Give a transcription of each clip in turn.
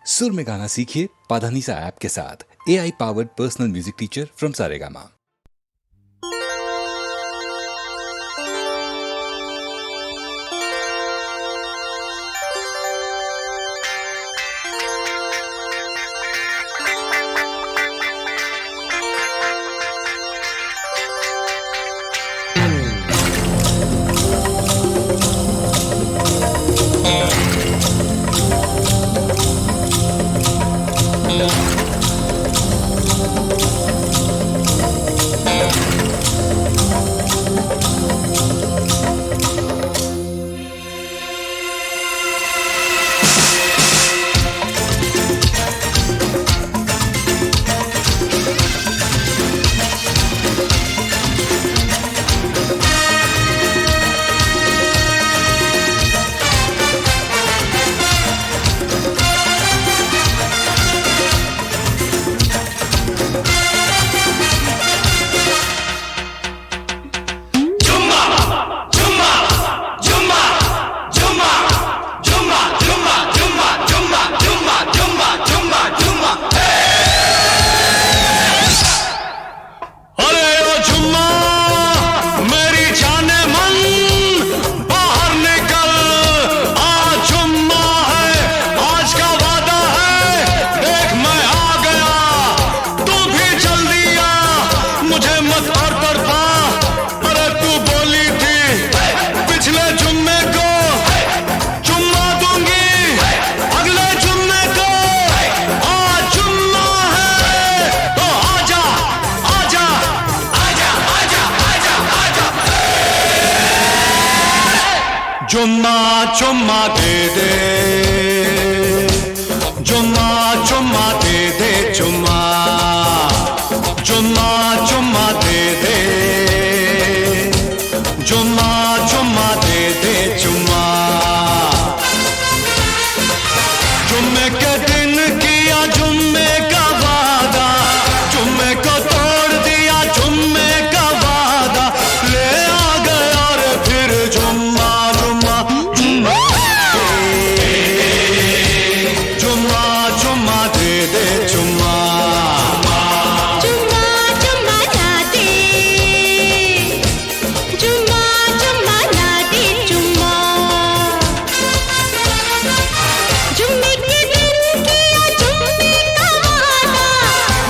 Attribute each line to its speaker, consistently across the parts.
Speaker 1: सुर में गाना सीखिए पाधानीसा ऐप के साथ। AI powered personal music teacher from Saregama.
Speaker 2: चुम्मा चुम्मा दे दे, चुम्मा चुम्मा दे दे, चुम्मा चुम्मा चुम्मा दे दे, चुम्मा चुम्मा दे दे, चुम्मा जुम्मे के दिन किया जुम्मे का वादा, जुम्मे को तोड़ दिया जुम्मे का वादा, ले आ गया रे फिर जुम्मा जुम्मा जुम्मा जुम्मा दे दे, चुम्मा
Speaker 3: चुम्मा चुम्मा ना दे, चुम्मा चुम्मा ना दे, चुम्मा जुम्मे के दिन किया जुम्मे का वादा,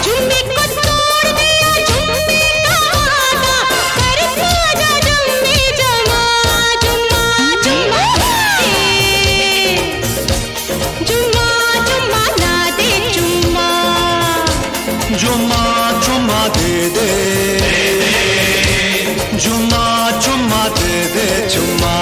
Speaker 3: जुम्मे को तोड़ दिया जुम्मे का वादा, कर पूजा जुम्मे जमा जुम्मा जुम्मा दे, जुम्मा जुम्मा ना दे, जुम्मा
Speaker 2: जुम्मा जुम्मा दे दे, जुम्मा जुम्मा दे दे, चुम्मा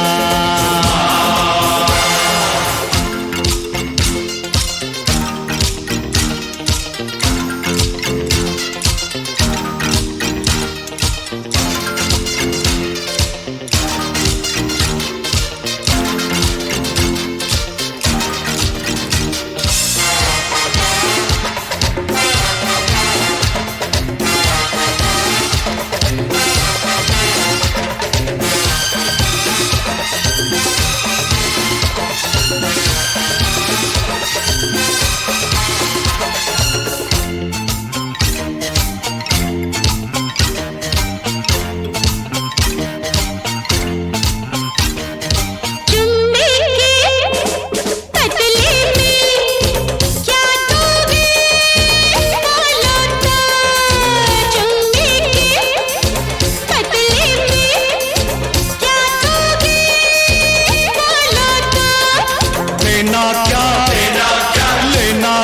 Speaker 3: जुम्मे के पतले में क्या दोगे बोलो तो, जुम्मे के पतले में क्या दोगे बोलो तो,
Speaker 2: देना क्या लेना क्या, लेना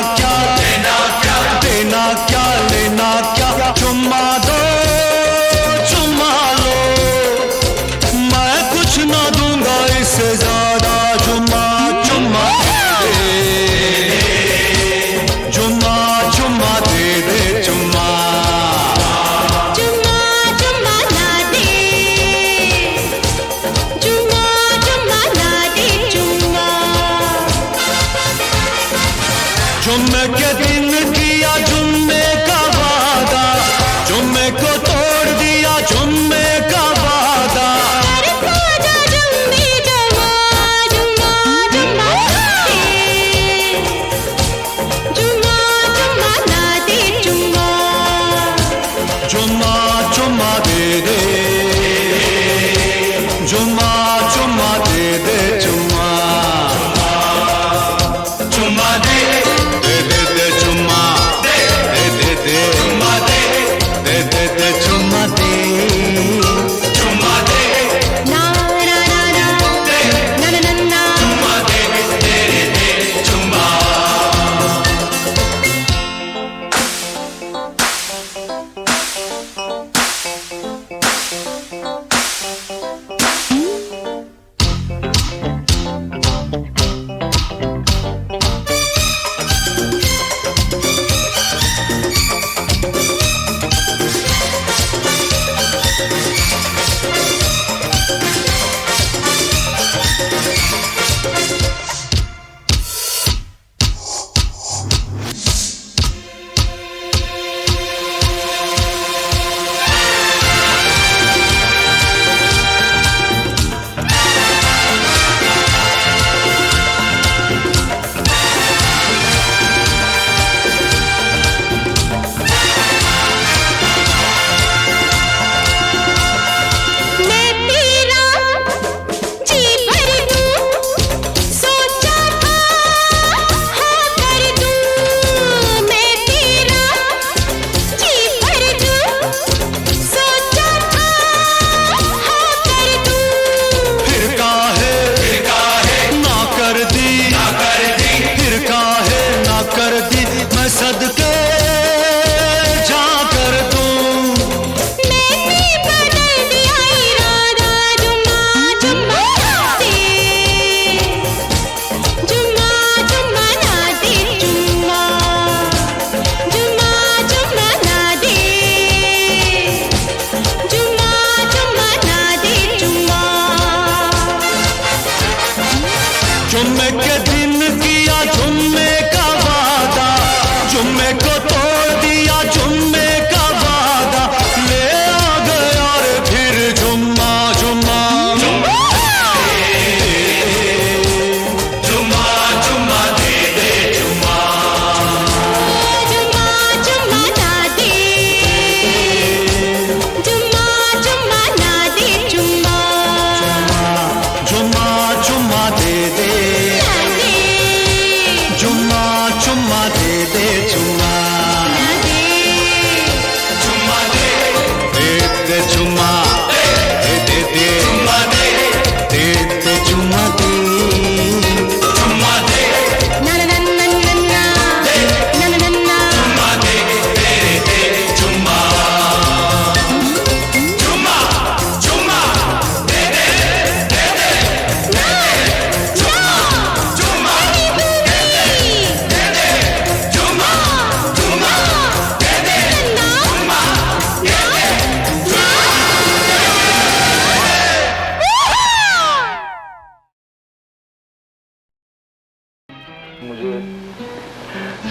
Speaker 2: क्या देना क्या लेना क्या, चुम्मा दो चुम्मा लो, मैं कुछ ना दूंगा इससे ज्यादा, जुम्मा चुम्मा दे, जुम्मा चुम्मा दे दे, चुम्मा
Speaker 3: जुम्मा जुम्मा ना दे, जुम्मा जुम्मा ना दे, जुम्मा
Speaker 2: जुम्मे के दिन किया जुम्मे का वादा, जुम्मे को तोड़ दिया जुम्मे का वादा,
Speaker 3: कर पूजा जुम्मे जमा जुम्मा जुम्मा दे,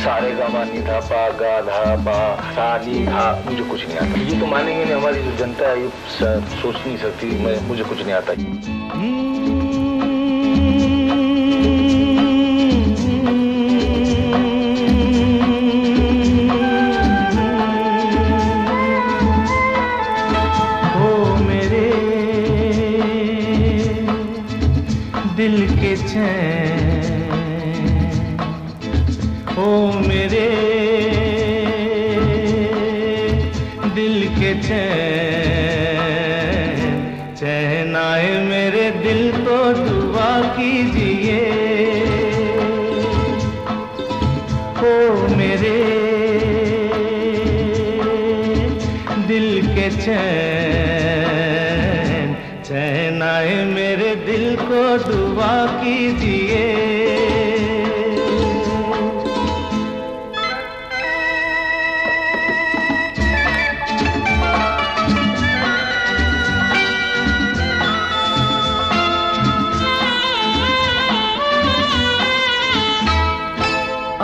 Speaker 4: सारे गामा नी धा पा गा धा पा सा नी धा, मुझे कुछ नहीं आता। ये तो मानेंगे नहीं, हमारी जो जनता है ये सोच नहीं सकती, मुझे कुछ नहीं आता।
Speaker 5: ओ मेरे दिल के चैन, ओ मेरे दिल के चैन, चैन आए मेरे दिल को दुआ कीजिए। ओ मेरे दिल के चैन, चैन आए मेरे दिल को दुआ कीजिए।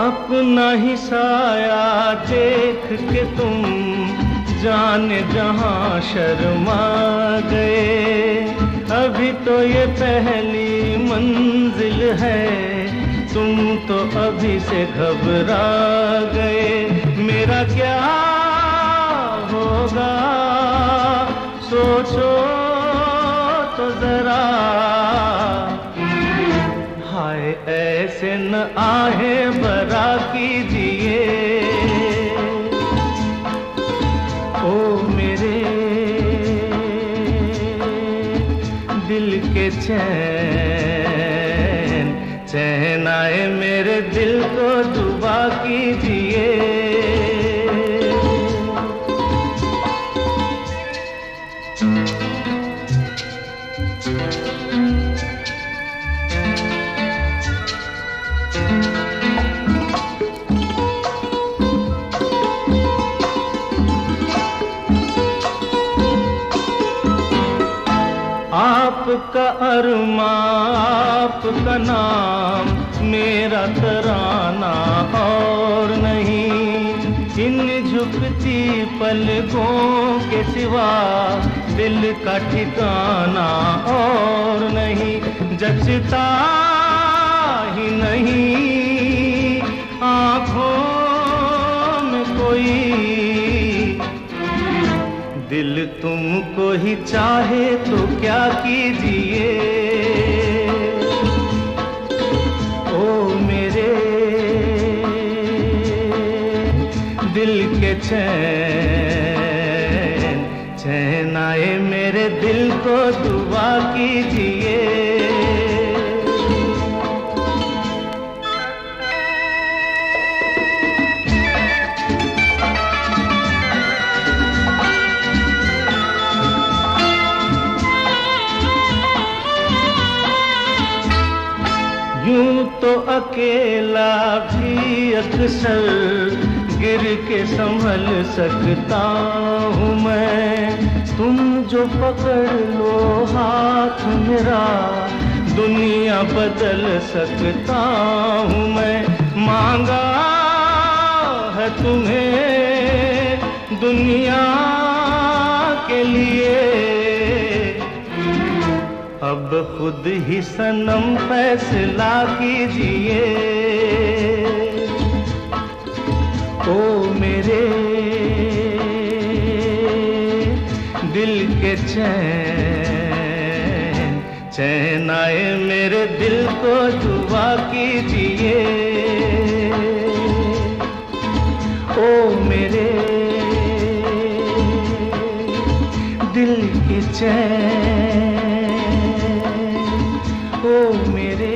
Speaker 5: अपना ही साया देख के तुम जाने जहां शर्मा गए। अभी तो ये पहली मंजिल है, तुम तो अभी से घबरा गए। मेरा क्या होगा सोचो तो जरा, हाय ऐसे न आहे बरा कीजिए। ओ मेरे दिल के चैन, चैन आए मेरे दिल को दुआ कीजिए। आपका अरमा आपका नाम, मेरा तराना और नहीं। इन झुकती पलकों के सिवा दिल का ठिकाना और नहीं। जचता ही नहीं आँखों में कोई, दिल तुमको ही चाहे तो क्या कीजिए। ओ मेरे दिल के चैन, चैन आए मेरे दिल को दुआ कीजिए। यूं तो अकेला भी अक्सर गिर के संभल सकता हूँ मैं। तुम जो पकड़ लो हाथ मेरा, दुनिया बदल सकता हूँ मैं। मांगा है तुम्हें दुनिया के लिए, अब खुद ही सनम फैसला कीजिए। ओ मेरे दिल के चैन, चैन आए मेरे दिल को दुआ कीजिए। ओ मेरे दिल के चैन, ओ मेरे।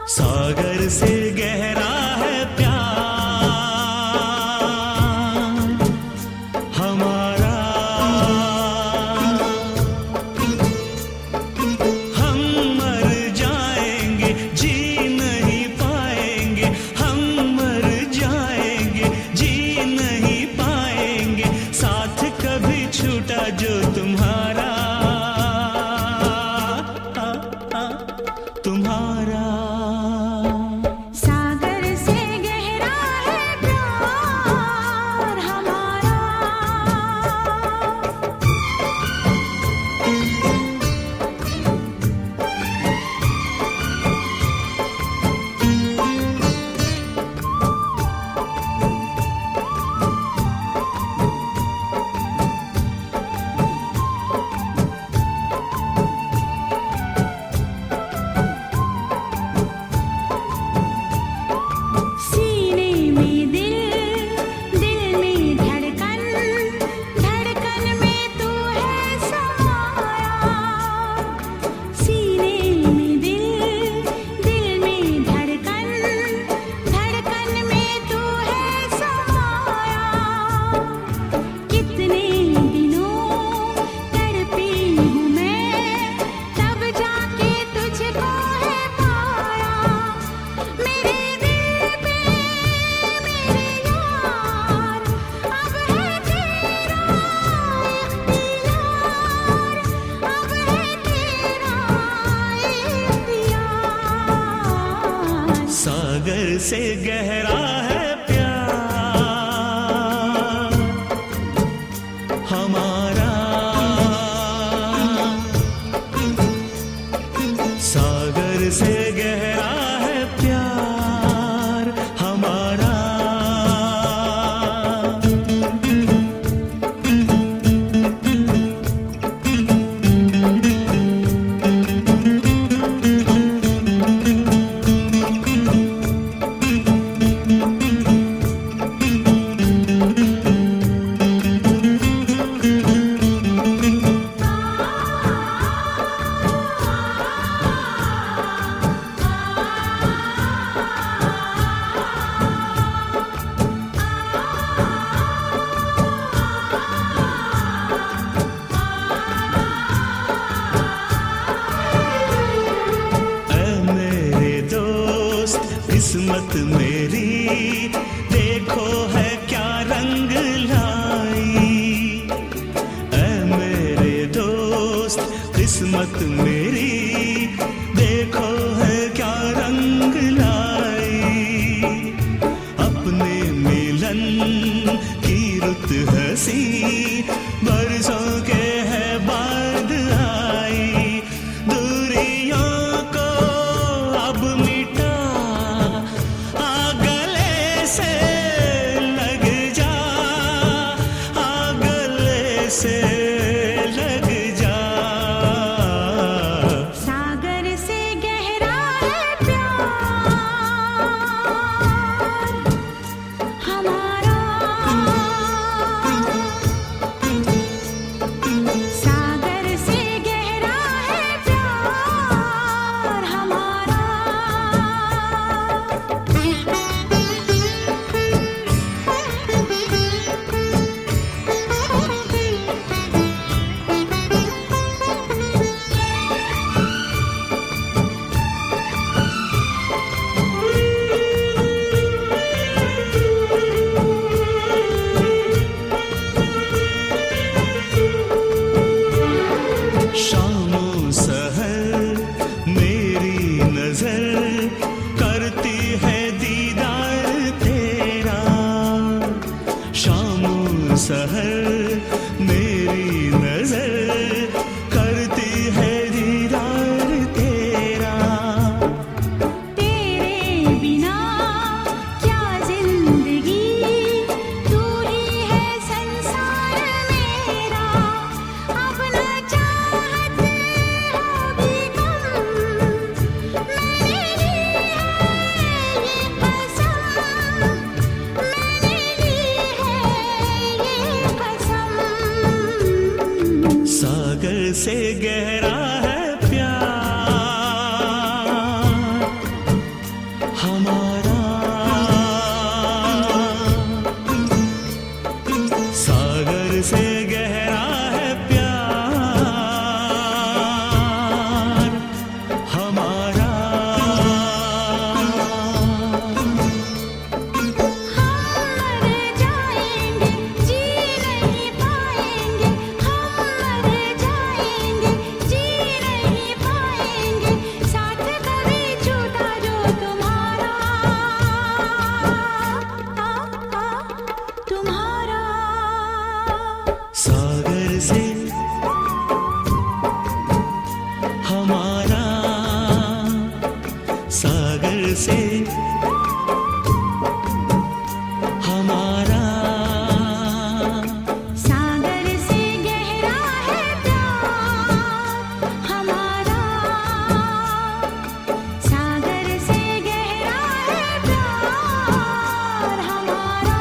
Speaker 2: सागर से गहरा है प्यार हमारा, हम मर जाएंगे जी नहीं पाएंगे, हम मर जाएंगे जी नहीं पाएंगे, साथ कभी छूटा जो तुम्हारा तुम्हारा।
Speaker 3: सागर से गहरा है प्यार हमारा। सीने में दिल, दिल में धड़कन, धड़कन में तू है समाया। सीने में दिल, दिल में धड़कन, धड़कन में तू है समाया। कितने दिनों तड़पी हूँ मैं, तब जाके तुझको है पाया। मेरे दिल पे मेरे यार, अब है तेरा इख्तियार, अब है तेरा इख्तियार।
Speaker 2: सागर से गहरा है प्यार हमारा, सागर से गहरा है प्यार हमारा। ऐ मेरे दोस्त किस्मत मेरी, देखो है क्या रंग लाई। ऐ मेरे दोस्त किस्मत मेरी, देखो है क्या रंग लाई। अपने मिलन की रुत हंसी, बरसों के है बाद आई। दूरियों को अब मिटा, आ गले से लग जा, हमारा
Speaker 3: सागर से गहरा है प्यार हमारा सागर से गहरा है प्यार हमारा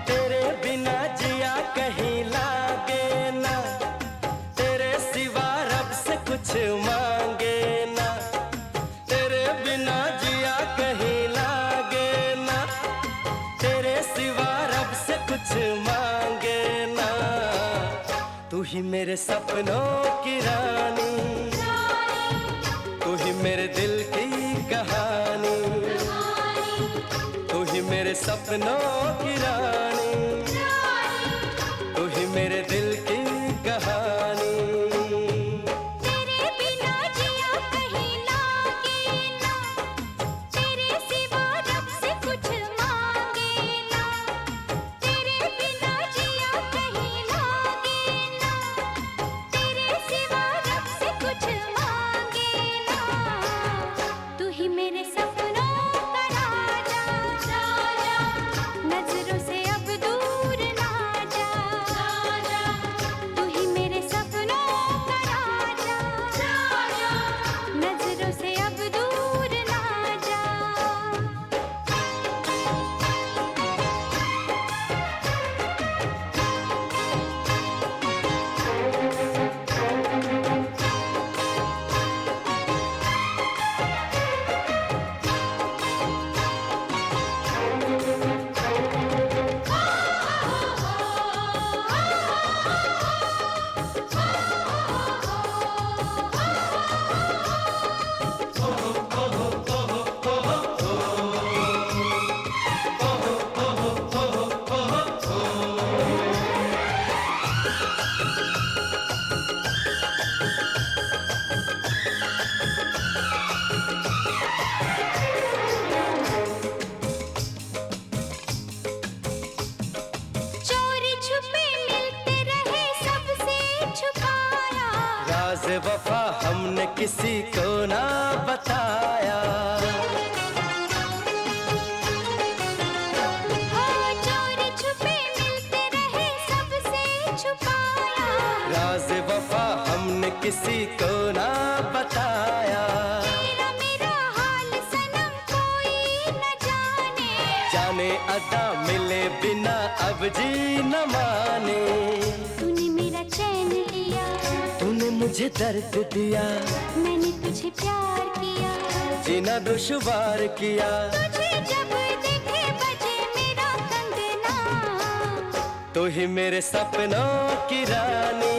Speaker 6: तेरे बिना जिया कहीं लागे ना तेरे सिवा रब से कुछ मांगे ना तेरे बिना जिया कहीं लागे ना तेरे सिवा रब से कुछ मांगे ना तू ही मेरे सपनों की रानी तू ही मेरे दिल की कहानी तू ही मेरे सपनों की रानी तू ही मेरे दिल की कहानी
Speaker 3: तेरे बिना जिया कहीं लागे ना तेरे सिवा रब से कुछ मांगे ना तेरे बिना जिया कहीं लागे ना तेरे सिवा रब से कुछ मांगे ना तू ही मेरे सपनों का राजा नजरों से अब दूर ना जा तू ही मेरे सपनों का राजा नजरों से अब दूर ना जा चोरी छुपे मिलते रहे सबसे छुपाया
Speaker 6: राज वफा हमने किसी को ना बताया
Speaker 3: ओ चोरी छुपे मिलते रहे सबसे छुपाया
Speaker 6: राज वफा हमने किसी को ना बताया
Speaker 3: तेरा मेरा हाल सनम कोई न जाने
Speaker 6: जाने अदा मिले बिना अब जी न माने
Speaker 3: तूने मेरा चैन लिया
Speaker 6: तूने मुझे दर्द दिया
Speaker 3: मैंने तुझे प्यार किया
Speaker 6: जीना दुश्वार किया
Speaker 3: तुझे जब देखे बजे मेरा कंगना
Speaker 6: तू ही मेरे सपनों की रानी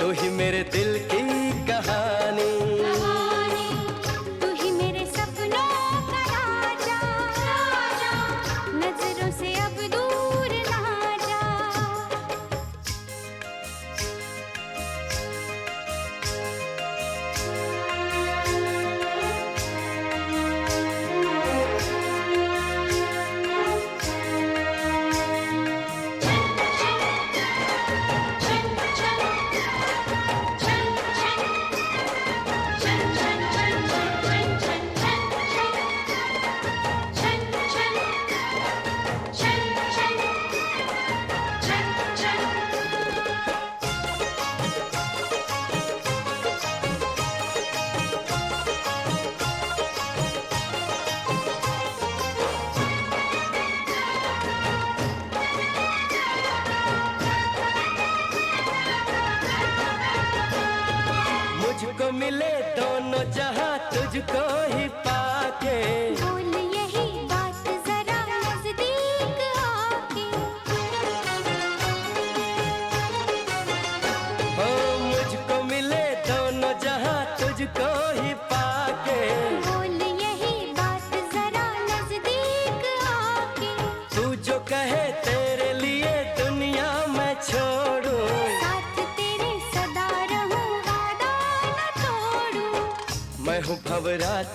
Speaker 6: तू ही मेरे दिल की कहानी
Speaker 3: तू ही मेरे सपनों का राजा नजरों से अब दूर ना जा चल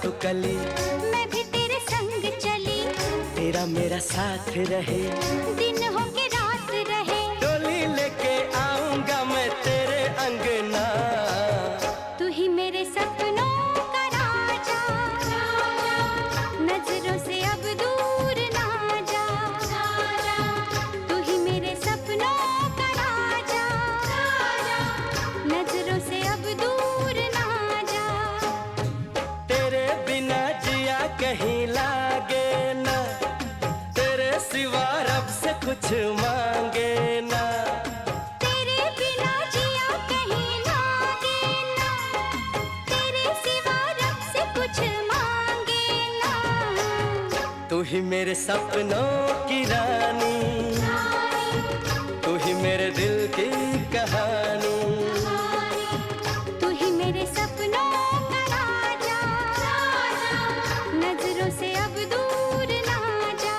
Speaker 6: तू कली,
Speaker 3: मैं भी तेरे संग चली,
Speaker 6: तेरा मेरा साथ रहे,
Speaker 3: दिन हो के रात रहे,
Speaker 6: डोली लेके आऊंगा मैं तेरे अंगना।
Speaker 3: तू ही मेरे सपनों का राजा, नजरों से अब दूर ना जा, तू ही मेरे सपनों का राजा, नजरों से अब दूर ना जा।
Speaker 6: तेरे बिना जिया कहीं लागे ना, तेरे सिवा रब से कुछ मांगे ना।
Speaker 3: तेरे बिना जिया कहीं लागे ना, तेरे सिवा रब से कुछ मांगे ना।
Speaker 6: तू ही मेरे सपनों की रानी, तू ही मेरे दिल की कहानी।
Speaker 3: तू ही मेरे सपनों का राजा, नजरों से अब दूर ना जा।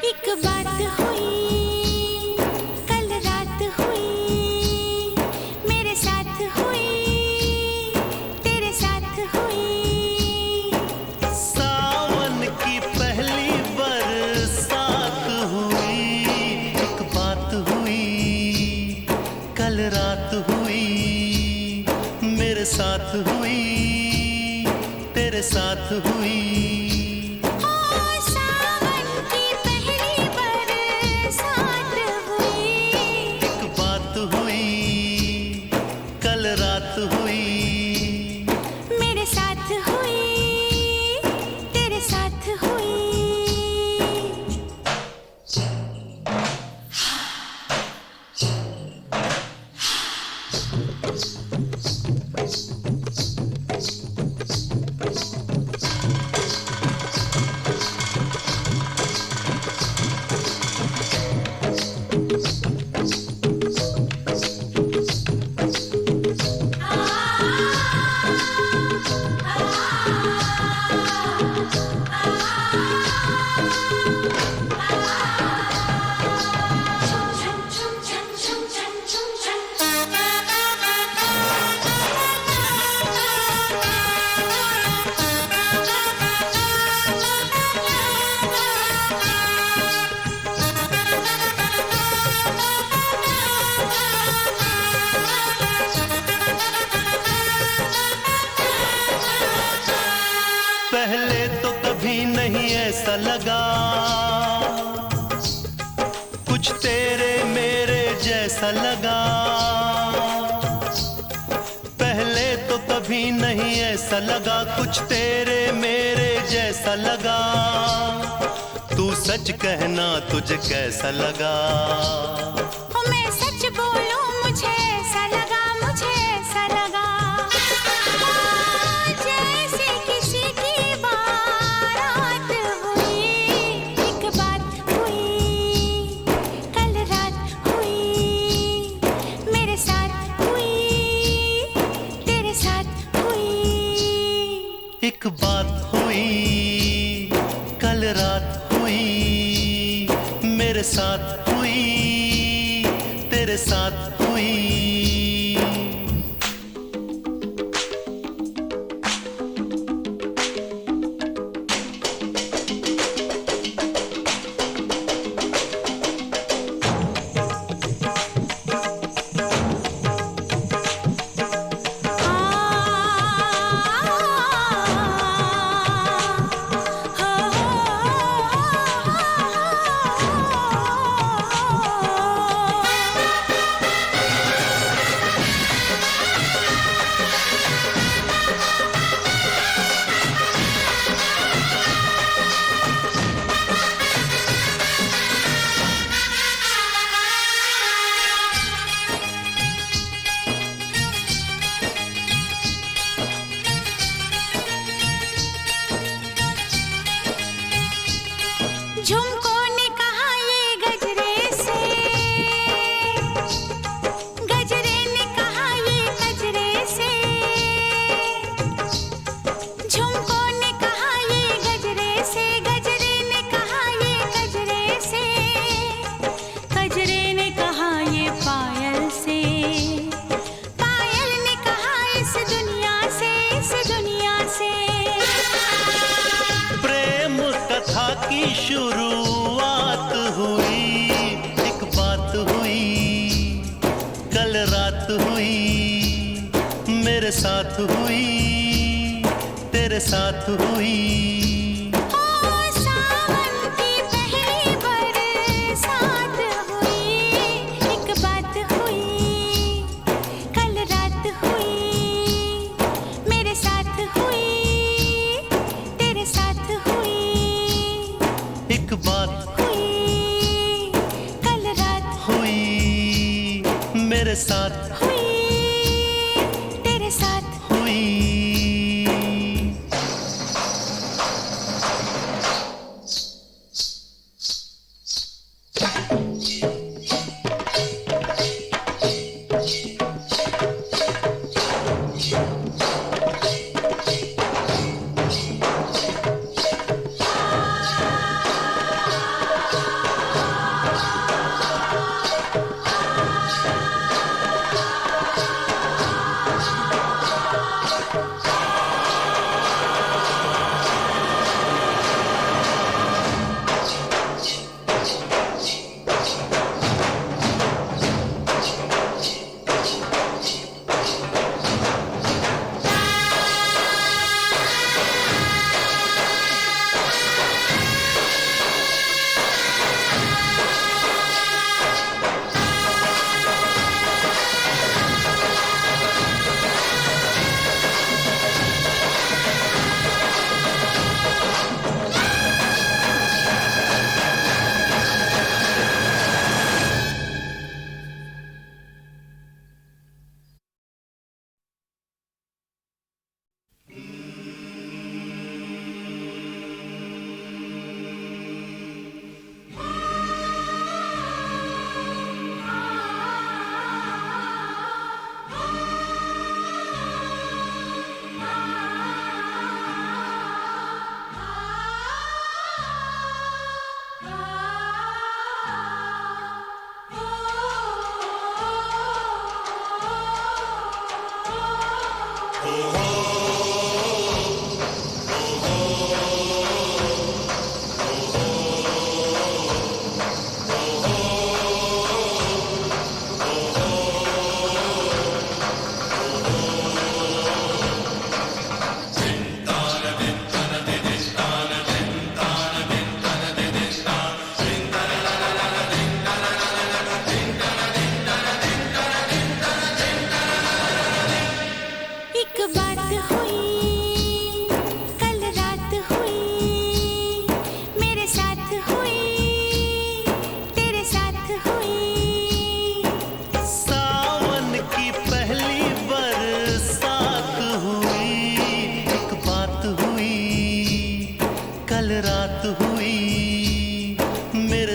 Speaker 3: एक बात हुई, कल रात हुई, मेरे साथ हुई, तेरे साथ हुई।
Speaker 5: सावन की पहली बरसात हुई, एक बात हुई, कल रात हुई, मेरे साथ हुई, तेरे साथ हुई।
Speaker 3: सावन की पहली बरसात हुई,
Speaker 5: एक बात हुई, कल रात हुई,
Speaker 3: मेरे साथ हुई, तेरे साथ हुई।
Speaker 5: पहले तो कभी नहीं ऐसा लगा, कुछ तेरे मेरे जैसा लगा। पहले तो कभी नहीं ऐसा लगा, कुछ तेरे मेरे जैसा लगा। तू सच कहना तुझे कैसा लगा?
Speaker 3: मैं सच बोलूं मुझे ऐसा लगा, मुझे ऐसा लगा जैसे किसी की बारात हुई। एक बात हुई, कल रात हुई, मेरे साथ हुई, तेरे साथ हुई।
Speaker 5: एक बात हुई, कल रात हुई, मेरे साथ तेरे साथ हुई।
Speaker 3: झुमको ने कहा ये गजरे से, गजरे ने कहा ये गजरे से, झुमको ने कहा ये गजरे से, गजरे ने कहा ये गजरे से, गजरे ने कहा ये पायल से, पायल ने कहा इस दुनिया से, इस दुनिया से।
Speaker 5: प्रेम कथा की शुरुआत हुई, एक बात हुई, कल रात हुई, मेरे साथ हुई, तेरे साथ हुई।
Speaker 3: ओ सावन की पहली बरसात हुई, एक बात हुई, कल रात हुई, मेरे साथ हुई, तेरे साथ हुई।
Speaker 5: एक बात
Speaker 3: हुई, कल रात
Speaker 5: हुई, मेरे साथ
Speaker 3: हुई, तेरे साथ
Speaker 5: हुई।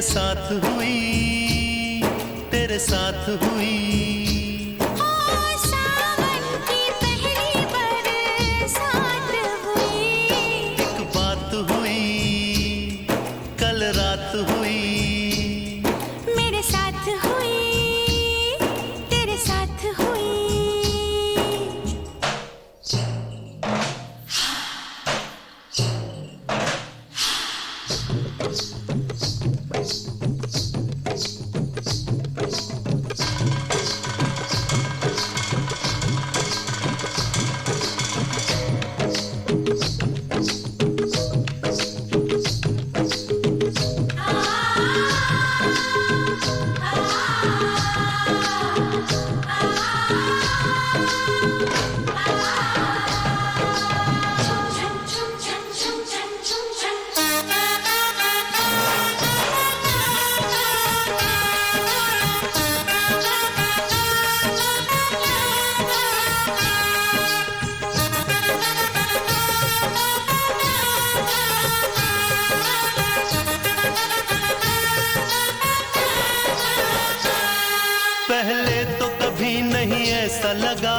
Speaker 5: साथ हुई, तेरे साथ हुई।
Speaker 3: सावन की पहली बरसात हुई,
Speaker 5: एक बात हुई, कल रात हुई,
Speaker 3: मेरे साथ हुई,
Speaker 5: पहले तो कभी नहीं ऐसा लगा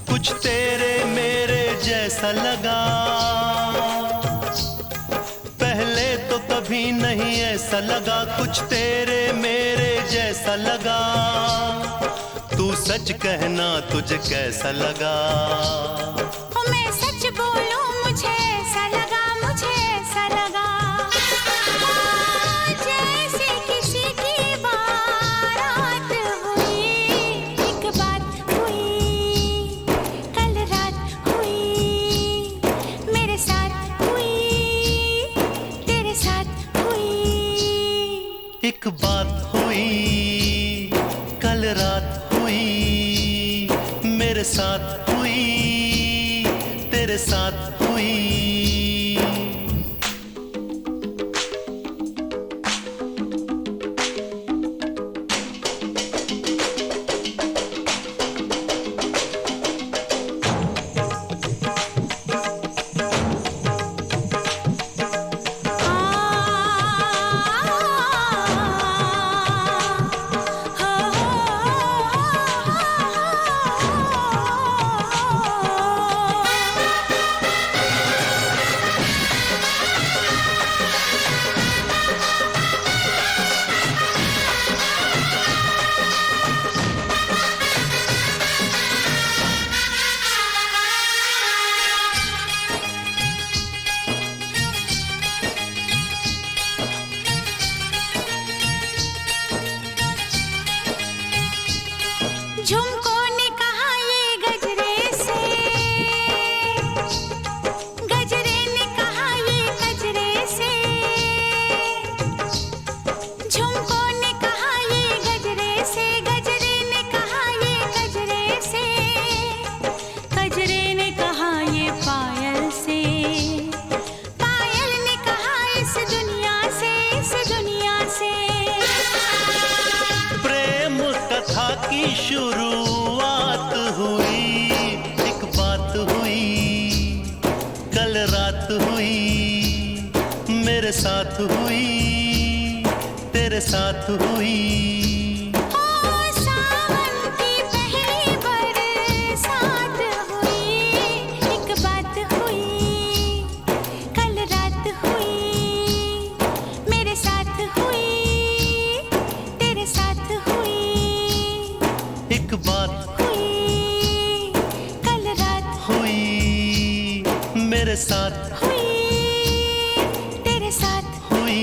Speaker 5: कुछ तेरे मेरे जैसा लगा। पहले तो कभी नहीं ऐसा लगा कुछ तेरे मेरे जैसा लगा। तू सच कहना तुझे कैसा लगा।
Speaker 3: मैं सच बोलूं मुझे ऐसा लगा, मुझे ऐसा लगा जैसे किसी की बारात हुई। एक बात हुई कल रात हुई, मेरे साथ हुई तेरे साथ हुई।
Speaker 5: एक बात हुई कल रात हुई, मेरे साथ हुई तेरे साथ हुई।
Speaker 3: झुमको ने कहा ये गजरे से, गजरे ने कहा ये गजरे से। झुमको ने कहा ये गजरे से, गजरे ने कहा ये गजरे से। गजरे ने कहा ये पायल से, पायल ने कहा इस दुनिया से, इस दुनिया से।
Speaker 5: प्रेम कथा की शुरुआत हुई, एक बात हुई कल रात हुई, मेरे साथ हुई तेरे साथ हुई।
Speaker 3: सावन की पहली बरसात हुई, एक बात हुई कल रात हुई, मेरे साथ हुई तेरे साथ हुई।
Speaker 5: एक बात
Speaker 3: हुई कल रात
Speaker 5: हुई, मेरे साथ
Speaker 3: हुई तेरे साथ।
Speaker 5: हुई।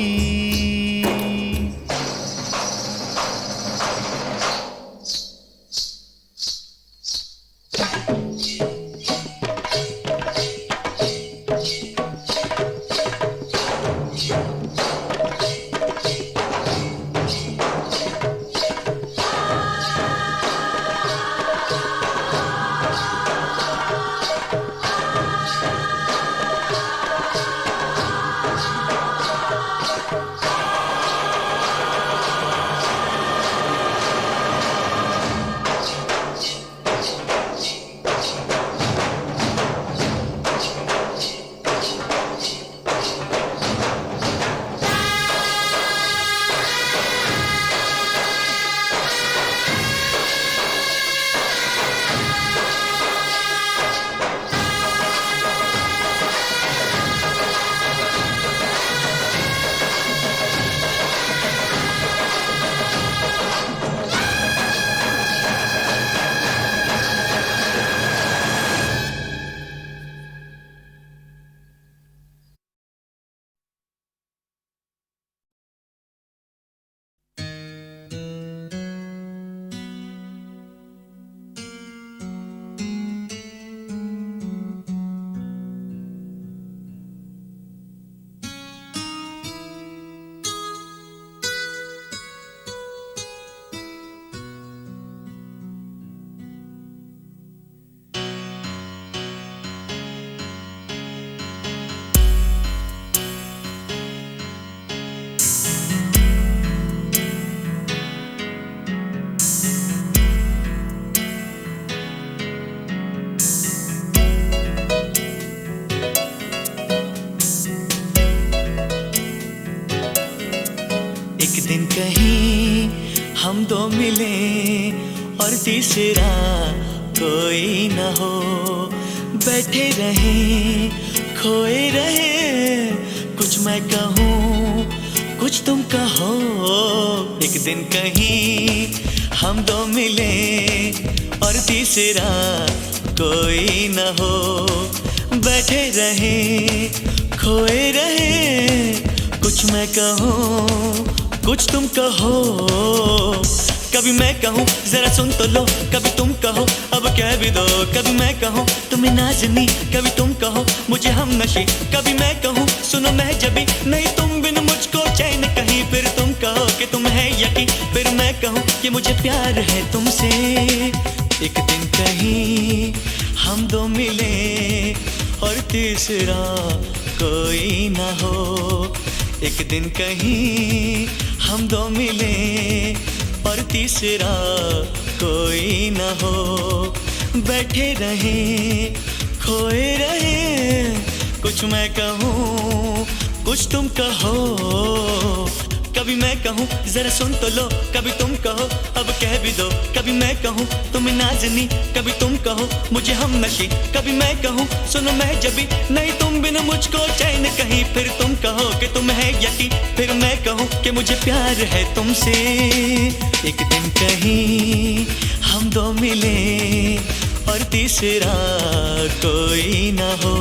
Speaker 5: कहीं हम दो मिले और तीसरा कोई न हो, बैठे रहे खोए रहे, कुछ मैं कहूँ कुछ तुम कहो। एक दिन कहीं हम दो मिले और तीसरा कोई न हो, बैठे रहे खोए रहे, कुछ मैं कहूँ कुछ तुम कहो। कभी मैं कहूँ जरा सुन तो लो, कभी तुम कहो अब कह भी दो, कभी मैं कहूँ तुम्हें नाज़नी, कभी तुम कहो मुझे हम नशी, कभी मैं कहूँ सुनो मैं जबी, नहीं तुम बिन मुझको चैन कहीं, फिर तुम कहो कि तुम है यकीन, फिर मैं कहूँ कि मुझे प्यार है तुमसे। एक दिन कहीं हम दो मिले और तीसरा कोई ना हो, एक दिन कहीं हम दो मिले और तीसरा कोई न हो, बैठे रहे खोए रहे, कुछ मैं कहूँ कुछ तुम कहो। कभी मैं कहूँ जरा सुन तो लो, कभी तुम कहो अब कह भी दो, कभी मैं कहूँ तुम्हें नाज़नी, कभी तुम कहो मुझे हम नशी, कभी मैं कहूँ सुनो मैं जबी, नहीं तुम बिन मुझको चैन कहीं, फिर तुम कहो कि तुम है यकीन, फिर मैं कहूँ कि मुझे प्यार है तुमसे। एक दिन कहीं हम दो मिले और तीसरा कोई ना हो।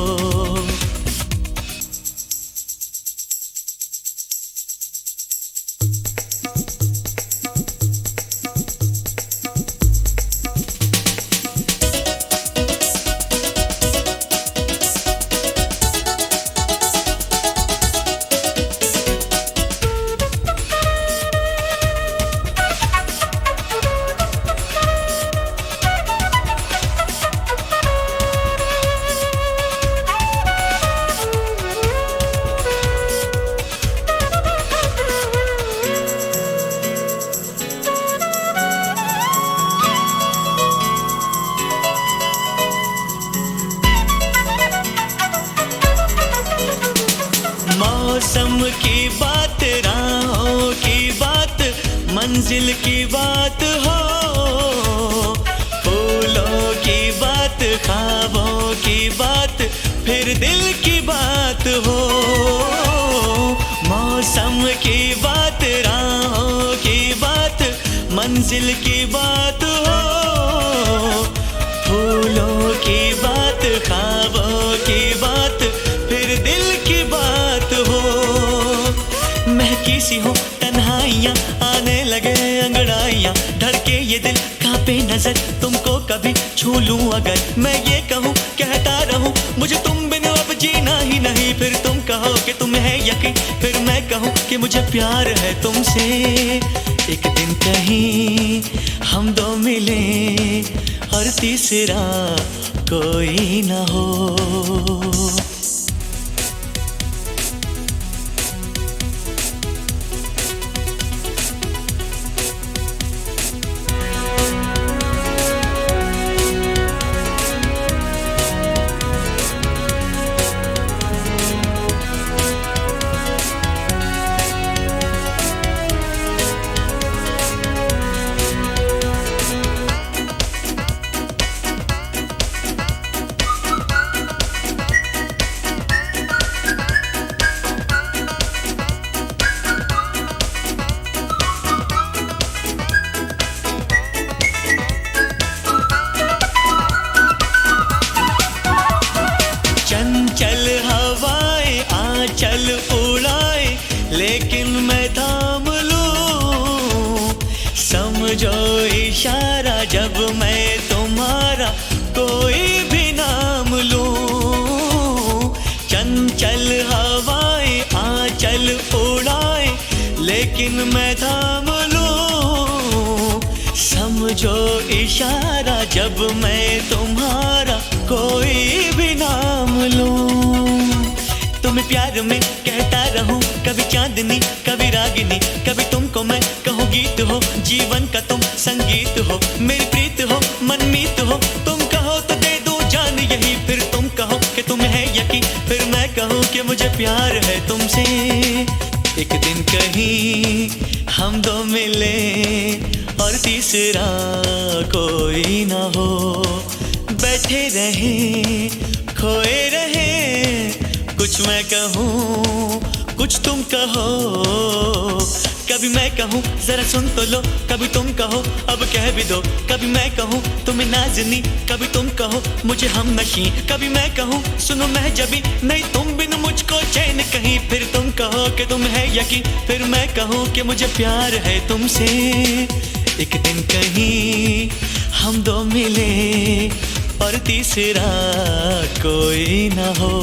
Speaker 5: मौसम की बात, राहों की बात, मंजिल की बात हो, फूलों की बात, ख्वाबों की बात, फिर दिल की बात हो। मौसम की बात, राहों की बात, मंजिल की बात हो, फूलों की बात, ख्वाबों की बात, फिर दिल की बात हो। महकी सी हो तन्हाइयाँ, आने लगे अंगड़ाइयाँ, धड़के ये दिल कांपे नजर, तुमको कभी छू लूं अगर, मैं ये कहूँ कहता रहूं मुझे तुम बिन अब जीना ही नहीं, फिर तुम कहो कि तुम है यकीन, फिर मैं कहूँ कि मुझे प्यार है तुमसे। एक दिन कहीं हम दो मिले और तीसरा कोई ना हो। चंचल हवाएं आंचल उड़ाए, लेकिन मैं थाम लूं, समझो इशारा जब मैं तुम्हारा कोई भी नाम लूं। चंचल हवाएं आंचल उड़ाए, लेकिन मैं थाम लूं, समझो इशारा जब मैं तुम्हारा कोई भी नाम लूं। तुम्हें प्यार में कहता रहूं, कभी चांदनी कभी रागिनी, कभी तुमको मैं कहूँ गीत हो, जीवन का तुम संगीत हो, मेरी प्रीत हो मनमीत हो, तुम कहो तो दे दूं जान यही, फिर तुम कहो कि तुम है यकीन, फिर मैं कहूँ कि मुझे प्यार है तुमसे। एक दिन कहीं हम दो मिले और तीसरा कोई ना हो, बैठे रहे खोए रहे, कुछ मैं कहूँ कुछ तुम कहो, कभी मैं कहूँ जरा सुन तो लो, कभी तुम कहो अब कह भी दो, कभी मैं कहूँ तुम्हें नाज़नी, कभी तुम कहो मुझे हम नशी, कभी मैं कहूँ सुनो मैं जबी, नहीं तुम बिन मुझको चैन कहीं, फिर तुम कहो कि तुम है यकीन, फिर मैं कहूँ कि मुझे प्यार है तुमसे। एक दिन कहीं हम दो मिले और तीसरा कोई ना हो।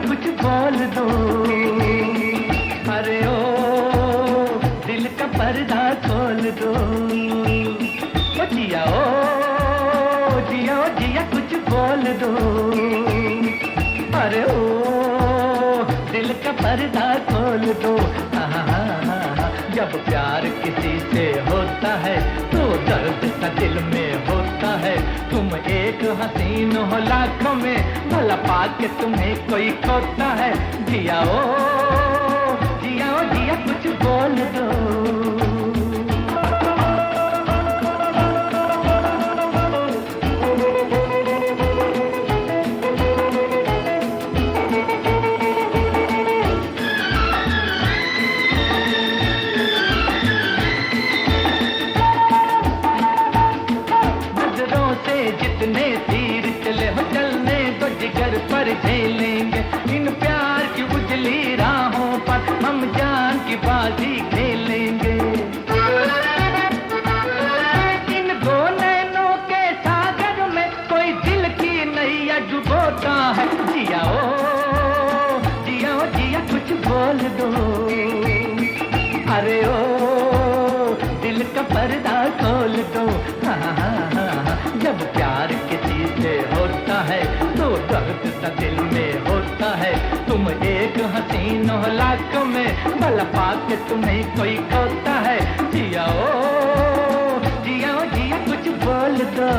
Speaker 7: कुछ बोल दो, अरे ओ दिल का पर्दा खोल दो, ओ जिया जिया कुछ बोल दो, अरे ओ दिल का पर्दा खोल दो। जब प्यार किसी से होता है तो दर्द सा दिल में होता है, तुम एक हसीन हो लाखों में, भला पाके तुम्हें कोई खोता है। जिया जिया कुछ बोल दो। जितने तीर चले हो चलने तो जिगर पर झेलेंगे, इन प्यार की उजली राहों पर हम जान की बाजी खेलेंगे। इन दो नैनों के सागर में कोई दिल की नैया डुबोता है। जिया जिया कुछ बोल दो, अरे ओ दिल का पर्दा खोल दो। जब प्यार किसी से होता है तो दर्द सा दिल में होता है, तुम एक हसीन हो लाखों में, भला पाके तुम्हें कोई खोता है। जिया जिया कुछ बोल दो।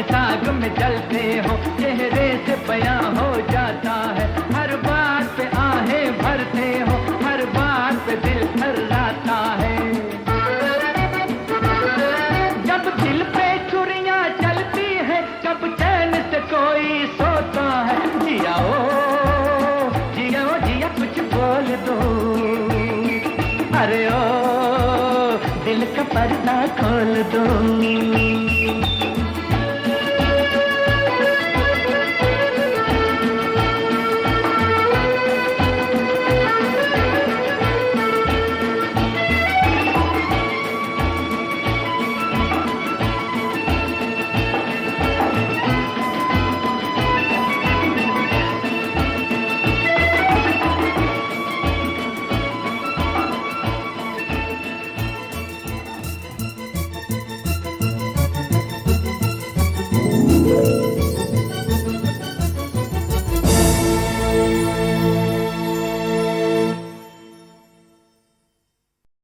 Speaker 7: साग में जलते हो, चेहरे से बयां हो जाता है, हर बात पे आहें भरते हो, हर बात पे दिल थर्राता है। जब दिल पे छुरियां चलती है, कब चैन से कोई सोता है। जिया जिया कुछ बोल दो, अरे ओ दिल का पर्दा खोल दो।